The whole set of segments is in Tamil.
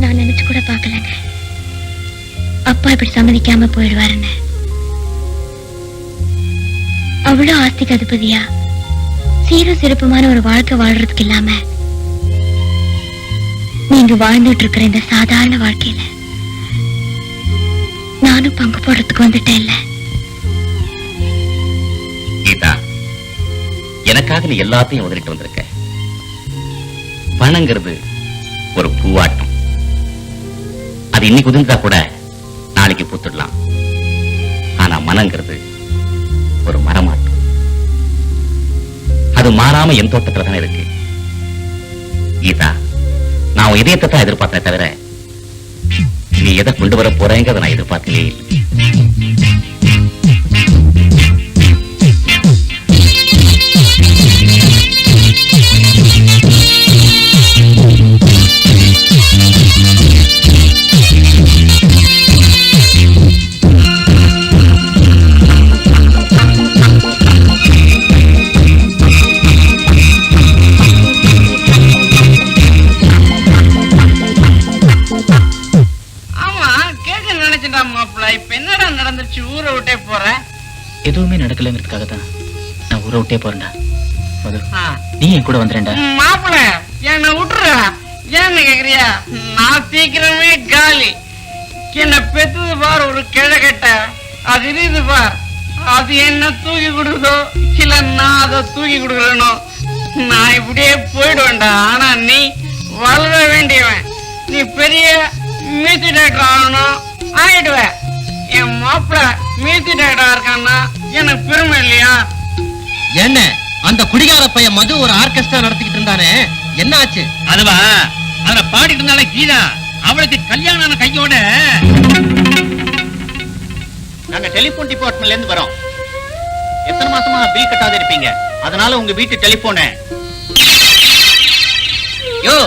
நான் நினைச்சு கூட பார்க்கலங்க அப்பா இப்படி சம்மதிக்காம போயிடுவாருன்னு. அவ்வளவு ஆஸ்திக்கு அதிபதியா சீரும் சிறப்புமான ஒரு வாழ்க்கை வாழ்றதுக்கு இல்லாம நீங்க வாழ்ந்துட்டு இருக்கிற இந்த சாதாரண வாழ்க்கையில நானும் பங்கு போடுறதுக்கு வந்துட்டேன். இல்ல கீதா, எனக்காக நீ எல்லாத்தையும் உதறிட்டு வந்திருக்க. பணங்கிறது ஒரு பூவாட்டம். அது இன்னைக்கு உதிர்ந்தா கூட நாளைக்கு பூத்துடலாம். ஆனா மனங்கிறது ஒரு மரமாட்டம். அது மாறாம என் தோட்டத்துல தானே இருக்கு. கீதா, நான் இதயத்தை தான் எதிர்பார்த்தேன் தவிர நீ எதை கொண்டு வர போறேங்கிறத நான் எதிர்பார்க்கவே இல்லை. எதுவுமே நடக்கலங்கிறதுக்காக தான் நான் ஊரை விட்டே போறேன்டா. மது, நீ என் கூட வந்துறேன்டா. மாப்பிள்ள என்ன விட்டுறா. ஏன்னு கேக்குறியா? நான் சீக்கிரமே காலி. என்ன பெத்தது பார் ஒரு கிழக்கட்ட. அது இருக்குது பார். அது என்ன தூக்கி கொடுக்குதோ இல்ல நான் அதை தூக்கி கொடுக்குறேனோ நான் இப்படியே போயிடுவேன்டா. ஆனா நீ வளர வேண்டியவன். நீ பெரிய மியூசிக் டைரக்டர் ஆகணும், ஆயிடுவ. என் மாப்பிள்ள மியூசிக் டைரக்டரா இருக்கான்னா எனக்கு பெருமை இல்லையா? என்ன அந்த குடிகார பையன் மது ஒரு ஆர்கெஸ்ட்ரா நடத்திக்கிட்டு இருந்தானே, என்ன ஆச்சு? அதுவா அத பாடிட்டு இருந்தாலே கீதா, அவளுக்கு கல்யாணம் கையோட. நாங்க டெலிபோன் டிபார்ட்மெண்ட்ல இருந்து வரோம். எத்தனை மாசமா பில் கட்டாத இருப்பீங்க, அதனால உங்க வீட்டு டெலிபோனை. யோ,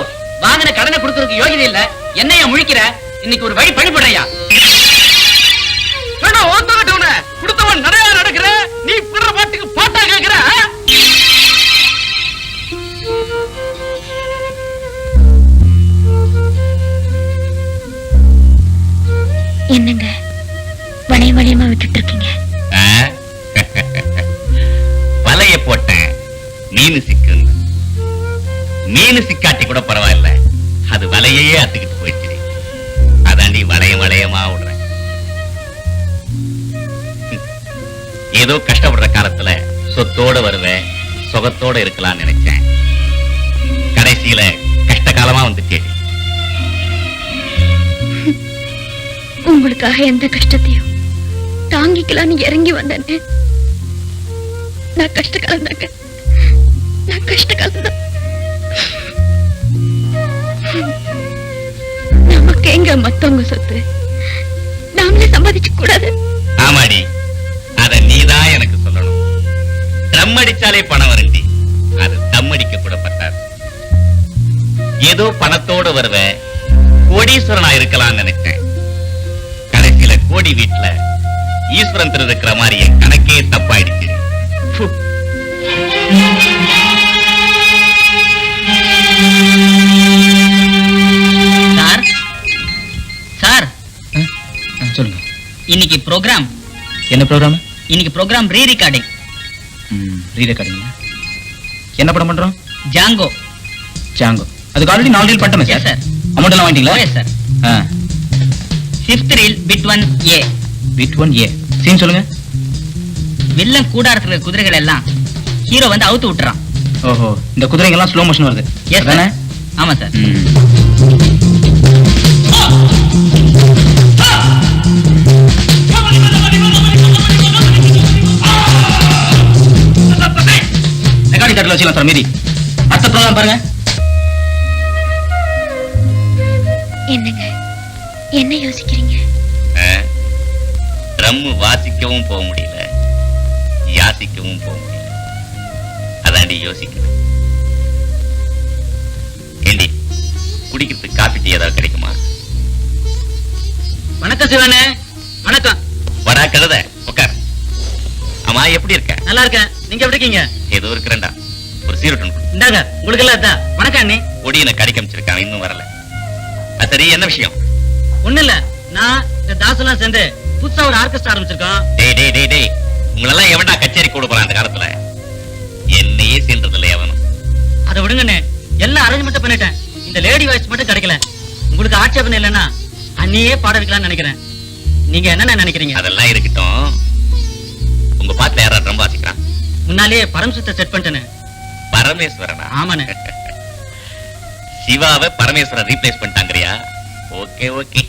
வாங்கின கடனை கொடுக்கறதுக்கு யோகிதை இல்ல. என்னையா முழிக்கிற? இன்னைக்கு ஒரு வழி பண்ணிவிடுறையா? கொடுத்தவன் நிறைய நடக்கிற, நீ பிற பாட்டுக்கு பாட்டா கேட்கிற. என்னங்க வளைய வளையமா விட்டுட்டு இருக்கீங்க? வலைய போட்டேன், மீன் சிக்கு. மீன் சிக்காட்டி கூட பரவாயில்ல, அது வலையே அத்துக்கிட்டு போயிடுச்சு. அதாண்டி வளைய வளையமா விடுறேன். ஏதோ கஷ்டப்படுற காலத்துல சொத்தோட வருவேன், சுகத்தோட இருக்கலாம்னு நினைச்சேன். கடைசியில கஷ்ட காலமா வந்துச்சு. உங்களுக்காக எந்த கஷ்டத்தையும் தாங்கிக்கலான்னு இறங்கி வந்தேன்னு. நான் கஷ்ட காலம் தாங்க, நான் கஷ்ட காலம் தான். நமக்கு எங்க மத்தவங்க சொத்து, நாமளே சம்பாதிச்சு கூடாது. ஆமாடி, அத நீதான் எனக்கு சொல்லணும். ட்ரம் அடிச்சாலே பணம் வருண்டி, அது தம் அடிக்க கூட பட்டாது. ஏதோ பணத்தோடு வருவேன், கோடீஸ்வரனா இருக்கலாம்னு நினைச்சேன். கடைசியில கோடி வீட்டுல ஈஸ்வரன் இருக்கிற மாதிரி என் கணக்கே தப்பாயிடுச்சு. சார், சார் சொல்லுங்க. இன்னைக்கு ப்ரோக்ராம். என்ன ப்ரோக்ராம்? இன்னைக்கு programme re recording. Re recording என்ன படம் பண்றோம்? ஜாங்கோ. ஜாங்கோ அதுக்கு ஆல்ரெடி 4 ரீல் பண்ணிட்டோமே சார். சார் அமௌண்ட் எல்லாம் வாங்கிட்டீங்களா? Yes sir. 5th reel bit 1A. Bit 1A scene சொல்லுங்க. வில்லன் கூடாரத்துல குதிரைகள் எல்லாம் ஹீரோ வந்து அவுத்து விட்டுறான். ஓஹோ, இந்த குதிரைகள் எல்லாம் ஸ்லோ மோஷன் வருது. எஸ் தானே? ஆமா சார். ரெக்கார்டிங் தட்டல வச்சுக்கலாம் சார். மீதி அடுத்த ப்ரோக்ராம் பாருங்க. என்னங்க என்ன யோசிக்கிறீங்க? ட்ரம் வாசிக்கவும் போக முடியல, யாசிக்கவும் போக முடியல. அதாண்டி யோசிக்கிறேன். ஏண்டி, குடிக்கிறதுக்கு காபி டீ ஏதாவது கிடைக்குமா? வணக்கம் சிவனே. வணக்கம். வடா கழுத, உட்கார். ஆமா, எப்படி இருக்க? நல்லா இருக்கேன். நீங்க எப்படி இருக்கீங்க? ஏதோ இருக்கிறேன்டா. ஒரு சீரட்டன் இந்தாங்க, உங்களுக்கு எல்லாம். வணக்கம் அண்ணே. ஒடியனை கடிக்க அமைச்சிருக்கான், இன்னும் வரல. சரி, என்ன விஷயம்? ஒண்ணு இல்ல, நான் இந்த தாசெல்லாம் சேர்ந்து புதுசா ஒரு ஆர்கெஸ்ட்ரா ஆரம்பிச்சிருக்கோம். டேய், உங்களெல்லாம் எவன்டா கச்சேரி கூட போறான் அந்த காலத்துல? என்னையே சேர்ந்தது இல்லை எவனும். அதை விடுங்கண்ணே, எல்லாம் அரேஞ்ச்மெண்ட் பண்ணிட்டேன். இந்த லேடி வாய்ஸ் மட்டும் கிடைக்கல. உங்களுக்கு ஆட்சேபனை இல்லைன்னா அன்னையே பாட வைக்கலாம்னு நினைக்கிறேன். நீங்க என்ன நினைக்கிறீங்க? அதெல்லாம் இருக்கட்டும். உங்க பாட்டுல யாரா ட்ரம் வாசிக்கிறான்? முன்னாலேயே பரமசித்த செட் பண்ணிட்டேன்னு. பரமேஸ்வரனா? ஆமாண்ணே. சிவாவை பரமேஸ்வரன் ரீப்ளேஸ் பண்ணிட்டாங்கறியா? ஓகே.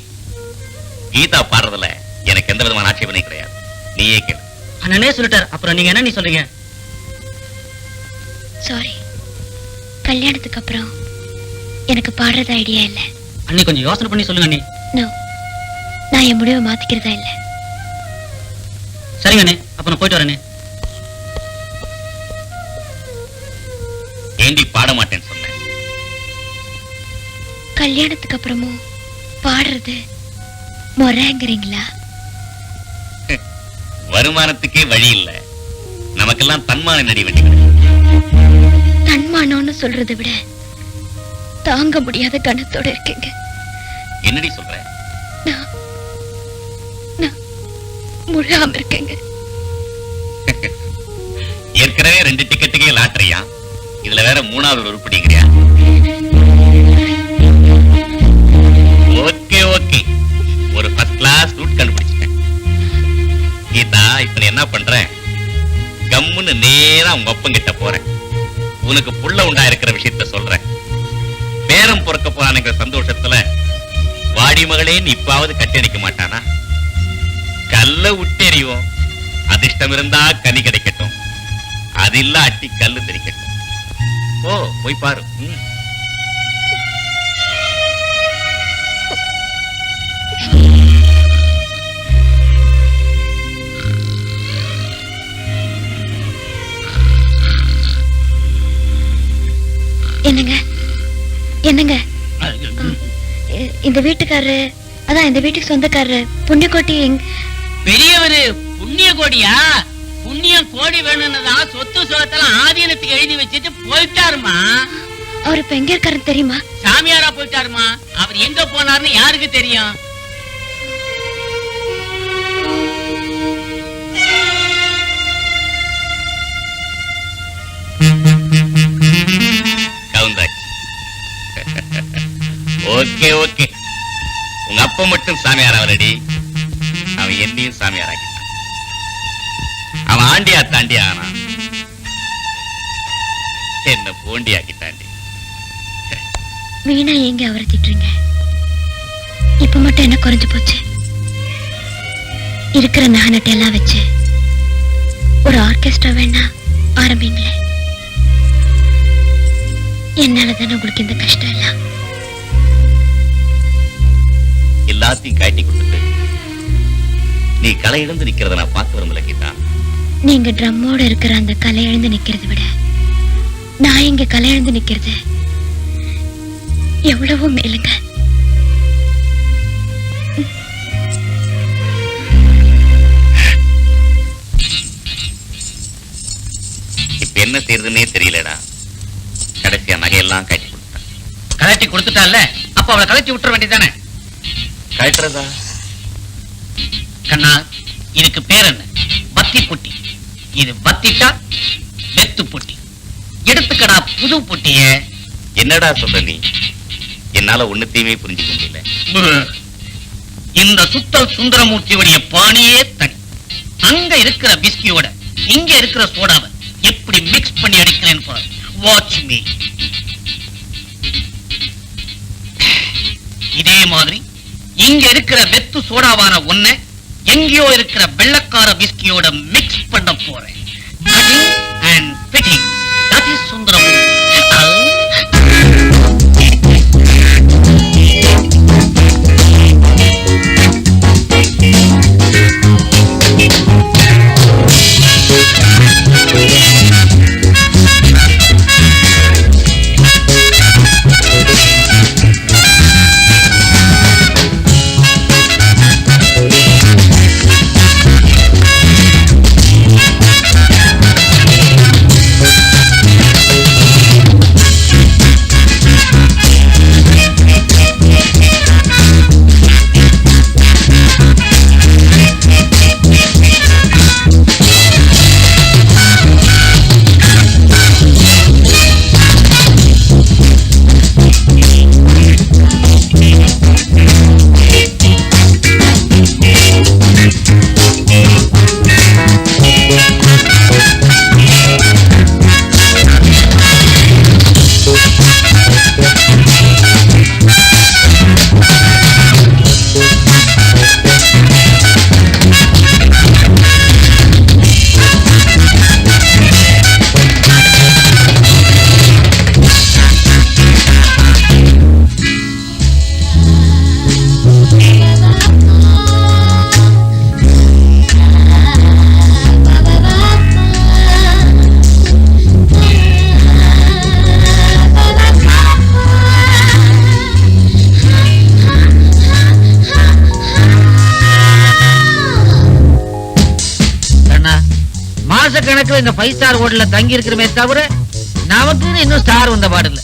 கீதா பாடுறதுல எனக்கு எந்த விதமான ஆட்சேபனை கிடையாது. நீயே கேளு. அண்ணனே சொல்லிட்டார், அப்புறம் நீங்க என்ன சொல்றீங்க? சாரி, கல்யாணத்துக்கு அப்புறம் எனக்கு பாடுறது ஐடியா இல்ல. அண்ணி கொஞ்சம் யோசனை பண்ணி சொல்லுங்க அண்ணி. நோ, நான் என் முடிவை மாத்திக்கிறதா இல்ல. சரிங்க அண்ணே, அப்ப நான் போயிட்டு வரேனே. ஏண்டி பாட மாட்டேன்னு சொன்னேன்? கல்யாணத்துக்கு அப்புறமும் பாடுறது முறைங்கிறீங்களா? வருமானத்துக்கே வழி இல்ல, நமக்கெல்லாம் தன்மான நடி வேண்டி. தன்மானம்னு சொல்றதை விட தாங்க முடியாத கணத்தோட இருக்கீங்க. என்னடி சொல்ற? நான் முழாம இருக்கேங்க. ஏற்கனவே 2 டிக்கெட்டுக்கே லாட்டரியா, இதுல வேற 3வது உருப்படிங்கிறியா? ஓகே, ஒரு ஃபர்ஸ்ட் கிளாஸ் ரூட் கண்டுபிடிச்சிட்டேன். கீதா, இப்ப நீ என்ன பண்ற? கம்முன்னு நேரா உங்க அப்பங்கிட்ட போறேன். உனக்கு புள்ள உண்டா இருக்கிற விஷயத்த சொல்றேன். பேரம் பொறுக்க போறானுங்கிற சந்தோஷத்துல வாடி மகளேன்னு இப்பாவது கட்டி அடிக்க மாட்டானா? கல்ல விட்டெறிவோம். அதிர்ஷ்டம் இருந்தா கனி கிடைக்கட்டும், அது இல்ல அட்டி கல்லு தெரிக்கட்டும். போய் பாரு. என்னங்க இந்த வீட்டுக்காரரு, அதான் இந்த வீட்டுக்கு சொந்தக்காரரு புண்ணியகோட்டி பெரியவரு புண்ணிய கோடியா? புண்ணியம் கோடி வேணும்னுதான் சொத்து சுகத்தெல்லாம் ஆதீனத்துக்கு எழுதி வச்சுட்டு போயிட்டாருமா. அவர் இப்ப எங்க இருக்காருன்னு தெரியுமா? சாமியாரா போயிட்டாருமா. அவர் எங்க போனாருன்னு யாருக்கு தெரியும்? ஓகே, உங்க அப்பா மட்டும் சாமியார் அவரடி, அவன் என்னையும் சாமியார் ஆக்கிட்டான். அவன் ஆண்டியா தாண்டி ஆனா என்ன போண்டி ஆக்கிட்டாண்டி. வீணா எங்க அவரை திட்டுறீங்க? இப்ப மட்டும் என்ன குறைஞ்சு போச்சு? இருக்கிற நகனட்டை எல்லாம் வச்சு ஒரு ஆர்கெஸ்ட்ரா வேணா ஆரம்பிங்களே. என்னாலதானே உங்களுக்கு இந்த கஷ்டம் எல்லாம். எல்லாத்தையும் காட்டி கொடுத்துட்டு நீ களை இழந்து நிக்கிறத நான் பார்க்க விரும்பல கீதா. நீங்க ட்ரம்மோட இருக்கிற அந்த கலை எழுந்து நிக்கிறத விட நான் இங்க கலை எழுந்து நிக்கிறது எவ்வளவோ மேலுங்க. இப்ப என்ன செய்யறதுன்னே தெரியலடா. கடைசியா நகையெல்லாம் கட்டி கொடுத்தான். கலட்டி கொடுத்துட்டால, அப்ப அவளை கலட்டி விட்டுற வேண்டியதானே? கட்டுறதா? கண்ணா, இதுக்கு பேர் என்ன? பத்தி புட்டி. இது பத்திட்டா வெத்து புட்டி. எடுத்துக்கடா புது புட்டிய. என்னடா சொல்ற நீ? என்னால ஒண்ணுத்தையுமே புரிஞ்சுக்க முடியல. இந்த சுத்தல் சுந்தரமூர்த்தியுடைய பாணியே தனி. அங்க இருக்கிற பிஸ்கியோட இங்க இருக்கிற சோடாவை எப்படி மிக்ஸ் பண்ணி அடிக்கிறேன்னு பாரு. Watch me. இதே மாதிரி இங்க இருக்கிற வெத்து சோடாவான ஒன்ன எங்கேயோ இருக்கிற வெள்ளக்கார விஸ்கியோட மிக்ஸ் பண்ண போறேன். and fitting. That is Sundaramurthy. கணக்குல இந்த 5 ஸ்டார் ஹோட்டல்ல தங்கி இருக்கிறமே தவிர நமக்குன்னு இன்னும் ஸ்டார் வந்த பாடல.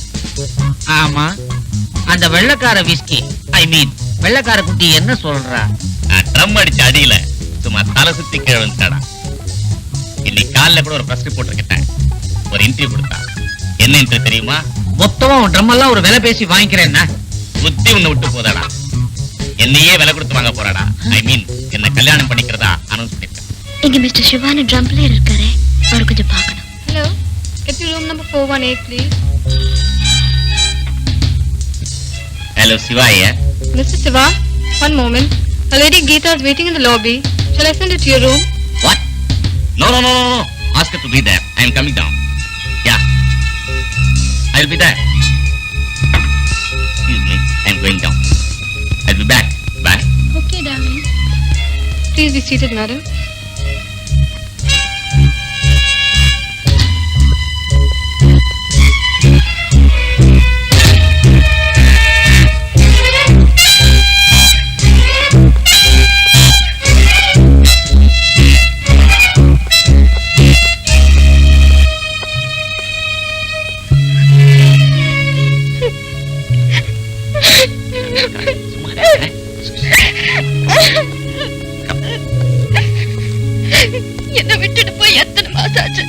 ஆமா, அந்த வெள்ளைக்கார விஸ்கி ஐ மீன் வெள்ளைக்கார குட்டி என்ன சொல்றா? ட்ரம் அடிச்ச அடியில சும்மா தலை சுத்தி கீழே வந்துட்டாடா. இன்னைக்கு காலைல கூட ஒரு பிரஸ் ரிப்போர்ட் கிட்ட ஒரு இன்டர்வியூ கொடுத்தா. என்ன இன்டர்வியூ தெரியுமா? மொத்தமா ட்ரம் எல்லாம் ஒரு விலை பேசி வாங்கிக்கிறேன்னா புத்தி உன்னை விட்டு போதாடா. என்னையே விலை கொடுத்து வாங்க போறாடா. ஐ மீன் என்ன கல்யாணம் பண்ணிக்கிறதா அனௌன்ஸ் பண்ணிருக்கேன். இங்க மிஸ்டர் சிவானு ட்ரம் பிளேயர் இருக்காரு, அவர் கொஞ்சம் பார்க்கணும். Hello, get to room number 418, please. Hello சிவாய. Mr. Siva, one moment. A lady Geeta is waiting in the lobby. Shall I send it to your room? What? No no no no. Ask her to be there. I am coming down. Yeah. I will be there. Excuse me. I am going down. I'll be back. Bye. Okay, darling. Please be seated, madam. என்ன விட்டுட்டு போய் எத்தனை மாசம் ஆச்சு?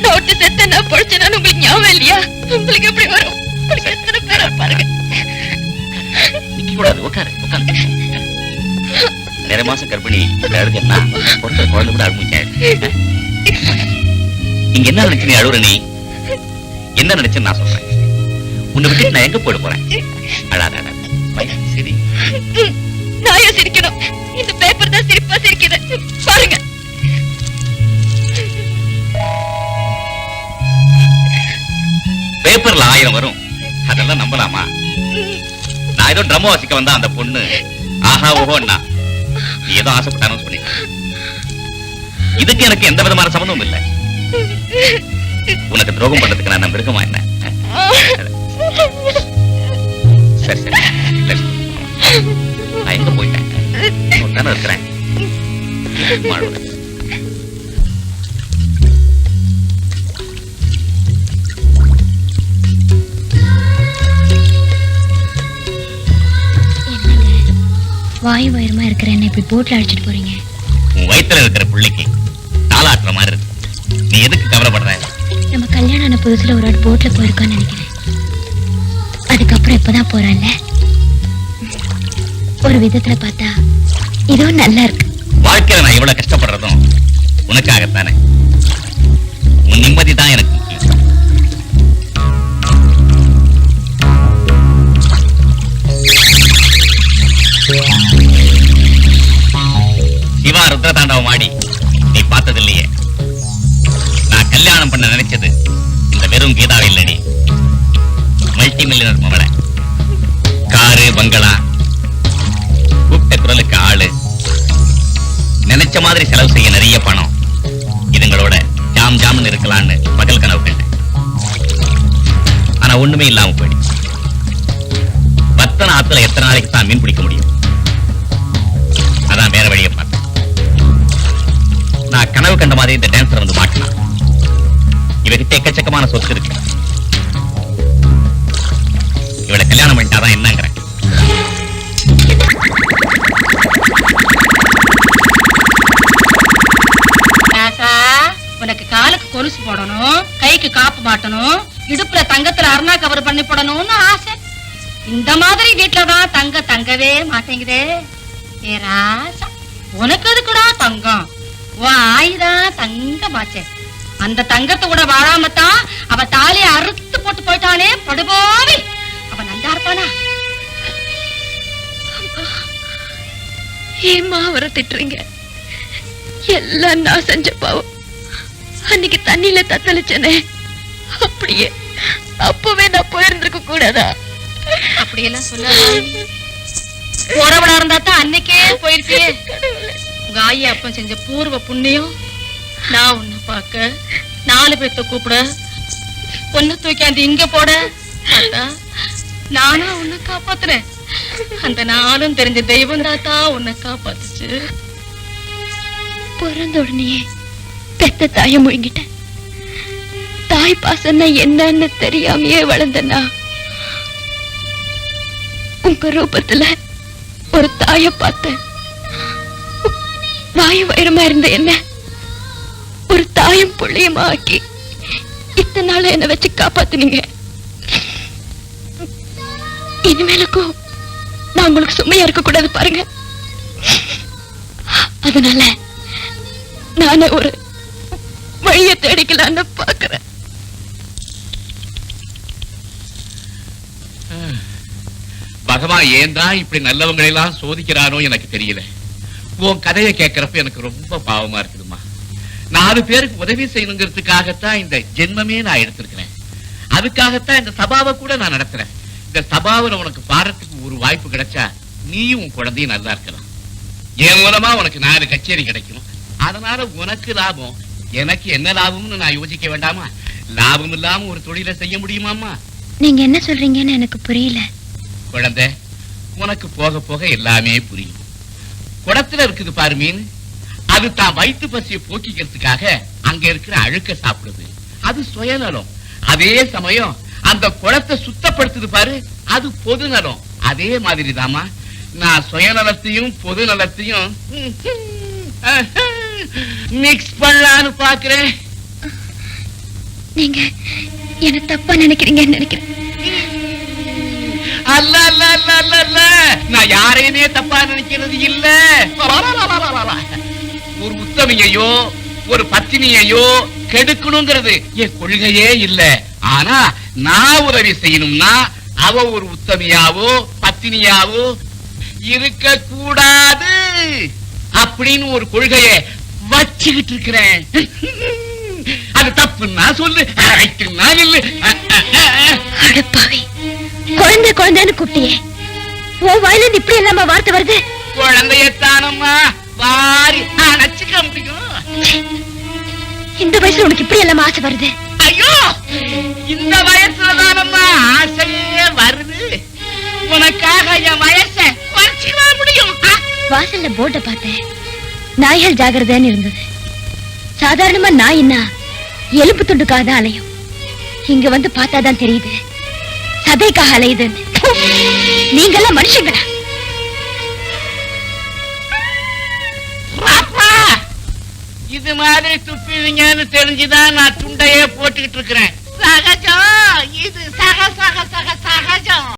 நோட்டு செத்த நான் படிச்சேன்னு உங்களுக்கு ஞாபகம் இல்லையா? உங்களுக்கு எப்படி வரும்? உங்களுக்கு எத்தனை பேரா பாருங்க. நிக்க கூடாது. உட்காரு உட்காரு. நிறைய மாசம் கர்ப்பிணி அழுதுன்னா பொறுத்த குழந்தை கூட அழுமுச்சாரு. இங்க என்ன நினைச்சு நீ அழுவுற? நீ என்ன நினைச்சு நான் சொல்றேன். உன்னை விட்டு நான் எங்க போயிட போறேன்? அழாத சரி. நான் ஏன் சிரிக்கணும்? இந்த பேப்பர் தான் சிரிப்பா சிரிக்குது பாருங்க. பேப்பர்ல 1000 வரும். அதெல்லாம் நம்பலாமா? நான் ஏதோ ட்ரம் வாசிக்க வந்தா அந்த பொண்ணு ஆஹா ஓஹோன்னா நீ ஏதோ ஆசைப்பட்டு அனௌன்ஸ் பண்ணிட்ட. இதுக்கு எனக்கு எந்த விதமான சம்பந்தமும் இல்லை. உனக்கு துரோகம் பண்றதுக்கு நான் மிருகமா என்ன? சரி சரி நான் எங்க போயிட்டேன்? தானே இருக்கிறேன். வாய் வயிறுமா இருக்கிற என்ன இப்படி போட்ல அடிச்சிட்டு போறீங்க? உன் வயித்துல இருக்கிற புள்ளைக்கு தாளாட்டுற மாதிரி இருக்கு. நீ எதுக்கு கவலைப்படுற? நம்ம கல்யாணம் ஆன புதுசுல ஒரு வாட்டி போட்ல போயிருக்கான்னு நினைக்கிறேன். அதுக்கப்புறம் இப்பதான் போறான்ல. ஒரு விதத்துல பார்த்தா இதுவும் நல்லா இருக்கு. வாழ்க்கையில நான் இவ்வளவு கஷ்டப்படுறதும் உனக்காகத்தானே. உன் நிம்மதி தான் எனக்கு முக்கியம். சிவா ருத்ர தாண்டவம் ஆடி நீ பார்த்தது இல்லையே. நான் கல்யாணம் பண்ண நினைச்சது இந்த வெறும் கீதாவை இல்லடி, மல்டி மில்லியனர் மகளை. காரு பங்களா, கூப்பிட்ட குரலுக்கு ஆளு, நினைச்ச மாதிரி செலவு செய்ய நிறைய பணம். இதுங்களோட ஜாம் ஜாம்னு இருக்கலான்னு பகல் கனவு கண்டேன். ஆனா ஒண்ணுமே இல்லாம போயிடுச்சு. வத்தன ஆத்துல எத்தனை நாளைக்கு தான் மீன் பிடிக்க முடியும்? அதான் வேற வழியை பார்த்தேன். நான் கனவு கண்ட மாதிரி இந்த டான்சர் வந்து மாட்டினான். இவகிட்ட எக்கச்சக்கமான சொத்து இருக்கு. இவளை கல்யாணம் பண்ணிட்டாதான் என்னங்கிறேன். உனக்கு காலுக்கு கொலுசு போடணும், கைக்கு காப்பு மாட்டணும், இடுப்புல தங்கத்துல அருணா கவர் பண்ணி போடணும்னு ஆசை. இந்த மாதிரி வீட்டுலதான் தங்கவே மாட்டேங்குதே. ஏ ராசா, உனக்கு எதுக்குடா தங்கம்? உன் ஆயிதான் தங்கமாச்சே. அந்த தங்கத்தை கூட வாழாமத்தான் அவ தாலியை அறுத்து போட்டு போயிட்டானே படுபோவி. அவன் நல்லா இருப்பானா? ஏமா அவரை திட்டுறீங்க? எல்லாம் நான் செஞ்ச பாவம். அன்னைக்கு தண்ணியில தத்தளிச்சனே, அப்படியே அப்பவே நான் போயிருந்திருக்க கூடாதா? அப்படியெல்லாம் சொல்லாத. உறவுடா இருந்தா தான் அன்னைக்கே போயிருப்பியே. உங்க ஆயி அப்பன் செஞ்ச பூர்வ புண்ணியம். நான் உன்னை பார்க்க 4 பேர்த்த கூப்பிட, பொண்ணு தூக்காந்து இங்க போட, நானும் உன்னை காப்பாத்துறேன். அந்த நாளும் தெரிஞ்ச தெய்வம் தாத்தா உன்னை காப்பாத்துச்சு. பிறந்த உடனே பெத்த தாயை முழுங்கிட்டேன். தாய் பாசம்னா என்னன்னு தெரியாமையே வளர்ந்தனா உங்க ரூபத்துல ஒரு தாய பார்த்தேன். வாயு வைரமா இருந்த என்ன ஒரு தாயும் புள்ளியமா ஆக்கி இத்தனை நாள் என்ன வச்சு காப்பாத்துனீங்க. இனிமேலுக்கும் நான் உங்களுக்கு சுமையா இருக்க கூடாது பாருங்க. அதனால நானே ஒரு வழிய தேடிக்கலான்னு பாக்குறேன். பகவான் ஏன் தான் இப்படி நல்லவங்களை எல்லாம் சோதிக்கிறானோ எனக்கு தெரியல. உன் கதையை கேட்கிறப்ப எனக்கு ரொம்ப பாவமா இருக்குதுமா. 4 பேருக்கு உதவி செய்யணுங்கிறதுக்காகத்தான் இந்த ஜென்மமே நான் எடுத்திருக்கிறேன். அதுக்காகத்தான் இந்த சபாவை கூட நான் நடத்துறேன். இந்த சபாவில் உனக்கு பாடுறதுக்கு ஒரு வாய்ப்பு கிடைச்சா நீயும் உன் குழந்தையும் நல்லா இருக்கலாம். என் மூலமா உனக்கு 4 கச்சேரி கிடைக்கும். அதனால உனக்கு லாபம், எனக்கு என்ன லாபம்னு நான் யோசிக்க வேண்டாமா? லாபம் இல்லாம ஒரு தொழிலை செய்ய முடியுமாமா? நீங்க என்ன சொல்றீங்கன்னு எனக்கு புரியல. குழந்தை, உனக்கு போக போக எல்லாமே புரியும். குடத்துல இருக்குது பாரு மீன், அது தான் வயிற்று பசியை போக்கிக்கிறதுக்காக அங்க இருக்கிற அழுக்க சாப்பிடுது. அது சுயநலம். அதே சமயம் அந்த குளத்தை சுத்தப்படுத்துது பாரு, அது பொது நலம். அதே மாதிரிதாமா நான் சுயநலத்தையும் பொது நலத்தையும் மிக்ஸ் பண்ணலான்னு பாக்குறேன். நீங்க என்ன தப்பா நினைக்கிறீங்கன்னு நினைக்கிறேன். அல்ல அல்ல அல்ல அல்ல அல்ல, நான் யாரையுமே தப்பா நினைக்கிறது இல்ல. ஒரு உத்தமையோ ஒரு பத்தினியையோ கெடுக்கணுங்கிறது என் கொள்கையே இல்ல. ஆனா நான் உதவி செய்யணும்னா அவ ஒரு உத்தமையாவோ பத்தினியாவோ இருக்க கூடாது அப்படின்னு ஒரு கொள்கையை வச்சுக்கிட்டு இருக்கிறேன். அது தப்புன்னா சொல்லு, ரைட்டுன்னா இல்ல. அடப்பாவி, குழந்தை குழந்தைன்னு கூப்பிட்டியே, உன் வாயில இப்படி எல்லாம வார்த்தை வருது? குழந்தையத்தானம்மா வாரி அணைச்சுக்க முடியும். இந்த வயசுல உனக்கு இப்படி எல்லாம ஆசை வருது? ஐயோ, இந்த வயசுலதானம்மா ஆசையே வருது. உனக்காக என் வயசை குறைச்சிக்க முடியும். வாசல்ல போர்ட பார்த்தேன், நாய்கள் ஜாகிரதைன்னு இருந்தது. சாதாரணமா நாயின்னா எலும்பு துண்டுக்காக தான் அலையும். இங்க வந்து பார்த்தாதான் தெரியுது சதைக்காக அலையுதுன்னு. நீங்கெல்லாம் மனுஷங்களா? இது மாதிரி துப்பிவீங்கன்னு தெரிஞ்சுதான் நான் துண்டையே போட்டுக்கிட்டு இருக்கிறேன். சகஜம், இது சக சக சக சகஜம்.